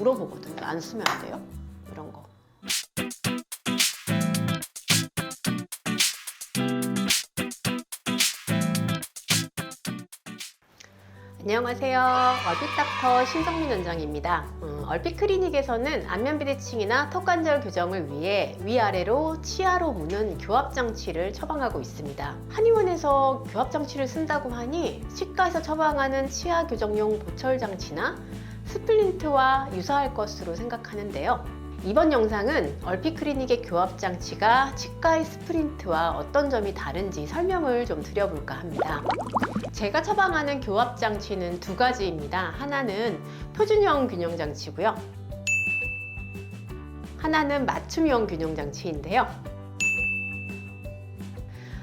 물어보거든요. 안 쓰면 안 돼요? 이런 거. 안녕하세요. 얼핏닥터 신성민 원장입니다. 얼핏클리닉에서는 안면비대칭이나 턱관절 교정을 위해 위아래로 치아로 무는 교합장치를 처방하고 있습니다. 한의원에서 교합장치를 쓴다고 하니 치과에서 처방하는 치아 교정용 보철장치나 스플린트와 유사할 것으로 생각하는데요. 이번 영상은 얼핏클리닉의 교합장치가 치과의 스플린트와 어떤 점이 다른지 설명을 좀 드려볼까 합니다. 제가 처방하는 교합장치는 두 가지입니다. 하나는 표준형 균형장치고요. 하나는 맞춤형 균형장치인데요.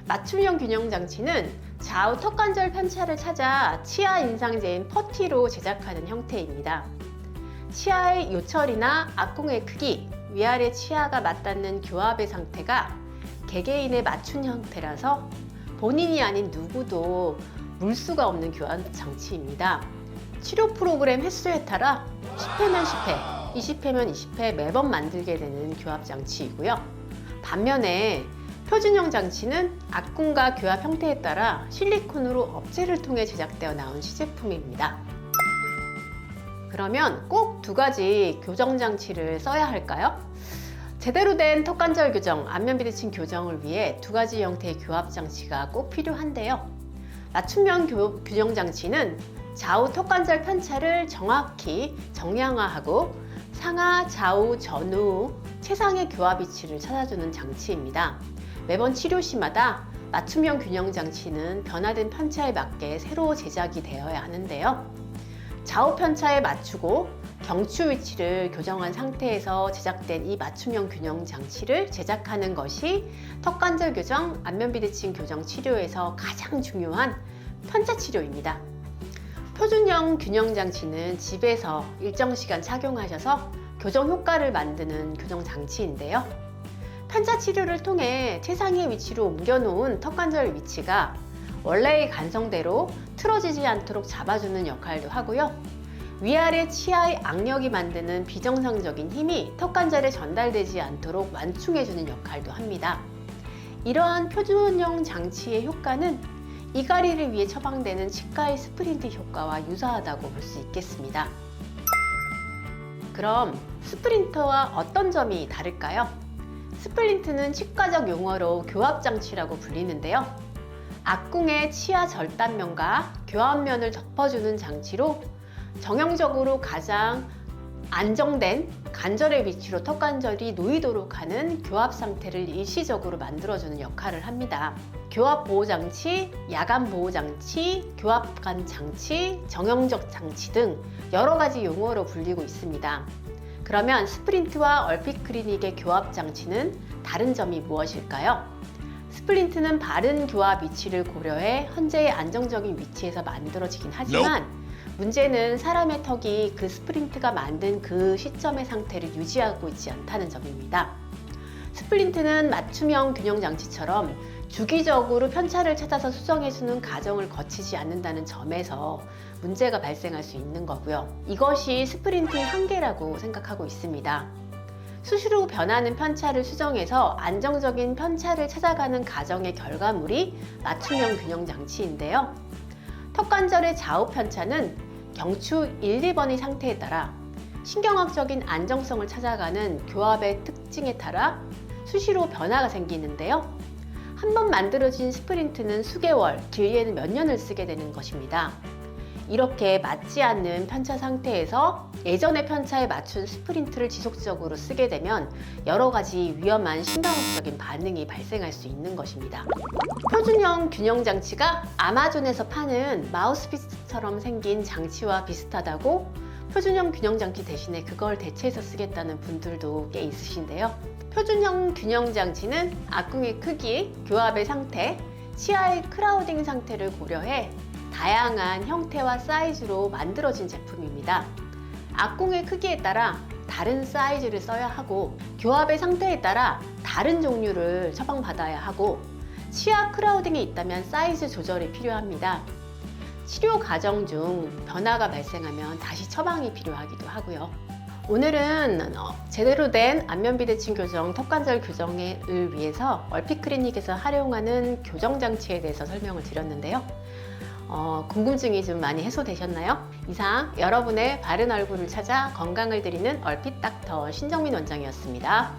맞춤형 균형장치는 좌우 턱관절 편차를 찾아 치아 인상제인 퍼티로 제작하는 형태입니다. 치아의 요철이나 앞궁의 크기, 위아래 치아가 맞닿는 교합의 상태가 개개인에 맞춘 형태라서 본인이 아닌 누구도 물수가 없는 교합 장치입니다. 치료 프로그램 횟수에 따라 10회면 10회, 20회면 20회 매번 만들게 되는 교합 장치이고요. 반면에 표준형 장치는 앞궁과 교합 형태에 따라 실리콘으로 업체를 통해 제작되어 나온 시제품입니다. 그러면 꼭 두 가지 교정 장치를 써야 할까요? 제대로 된 턱관절 교정, 안면비대칭 교정을 위해 두 가지 형태의 교합 장치가 꼭 필요한데요. 맞춤형 균형 장치는 좌우 턱관절 편차를 정확히 정량화하고 상하, 좌우, 전후 최상의 교합 위치를 찾아주는 장치입니다. 매번 치료 시마다 맞춤형 균형 장치는 변화된 편차에 맞게 새로 제작이 되어야 하는데요. 좌우 편차에 맞추고 경추 위치를 교정한 상태에서 제작된 이 맞춤형 균형 장치를 제작하는 것이 턱관절 교정, 안면비대칭 교정 치료에서 가장 중요한 편차 치료입니다. 표준형 균형 장치는 집에서 일정 시간 착용하셔서 교정 효과를 만드는 교정 장치인데요. 편차 치료를 통해 최상의 위치로 옮겨놓은 턱관절 위치가 원래의 간성대로 틀어지지 않도록 잡아주는 역할도 하고요. 위아래 치아의 악력이 만드는 비정상적인 힘이 턱관절에 전달되지 않도록 완충해주는 역할도 합니다. 이러한 표준형 장치의 효과는 이갈이를 위해 처방되는 치과의 스플린트 효과와 유사하다고 볼 수 있겠습니다. 그럼 스플린트와 어떤 점이 다를까요? 스플린트는 치과적 용어로 교합장치라고 불리는데요. 앞궁의 치아 절단면과 교합면을 덮어주는 장치로 정형적으로 가장 안정된 관절의 위치로 턱관절이 놓이도록 하는 교합 상태를 일시적으로 만들어주는 역할을 합니다. 교합 보호 장치, 야간 보호 장치, 교합간 장치, 정형적 장치 등 여러 가지 용어로 불리고 있습니다. 그러면 스플린트와 얼핏클리닉의 교합 장치는 다른 점이 무엇일까요? 스플린트는 바른 교합 위치를 고려해 현재의 안정적인 위치에서 만들어지긴 하지만 문제는 사람의 턱이 그 스플린트가 만든 그 시점의 상태를 유지하고 있지 않다는 점입니다. 스플린트는 맞춤형 균형 장치처럼 주기적으로 편차를 찾아서 수정해주는 과정을 거치지 않는다는 점에서 문제가 발생할 수 있는 거고요. 이것이 스플린트의 한계라고 생각하고 있습니다. 수시로 변하는 편차를 수정해서 안정적인 편차를 찾아가는 과정의 결과물이 맞춤형 균형 장치인데요. 턱관절의 좌우 편차는 경추 1, 2번의 상태에 따라 신경학적인 안정성을 찾아가는 교합의 특징에 따라 수시로 변화가 생기는데요. 한번 만들어진 스플린트는 수개월, 길게는 몇 년을 쓰게 되는 것입니다. 이렇게 맞지 않는 편차 상태에서 예전의 편차에 맞춘 스플린트를 지속적으로 쓰게 되면 여러 가지 위험한 신경학적인 반응이 발생할 수 있는 것입니다. 표준형 균형 장치가 아마존에서 파는 마우스피스처럼 생긴 장치와 비슷하다고 표준형 균형 장치 대신에 그걸 대체해서 쓰겠다는 분들도 꽤 있으신데요. 표준형 균형 장치는 앞궁의 크기, 교합의 상태, 치아의 크라우딩 상태를 고려해 다양한 형태와 사이즈로 만들어진 제품입니다. 앞궁의 크기에 따라 다른 사이즈를 써야 하고 교합의 상태에 따라 다른 종류를 처방받아야 하고 치아 크라우딩이 있다면 사이즈 조절이 필요합니다. 치료 과정 중 변화가 발생하면 다시 처방이 필요하기도 하고요. 오늘은 제대로 된 안면 비대칭 교정, 턱관절 교정을 위해서 얼핏 클리닉에서 활용하는 교정 장치에 대해서 설명을 드렸는데요. 궁금증이 좀 많이 해소되셨나요? 이상 여러분의 바른 얼굴을 찾아 건강을 드리는 얼핏 닥터 신정민 원장이었습니다.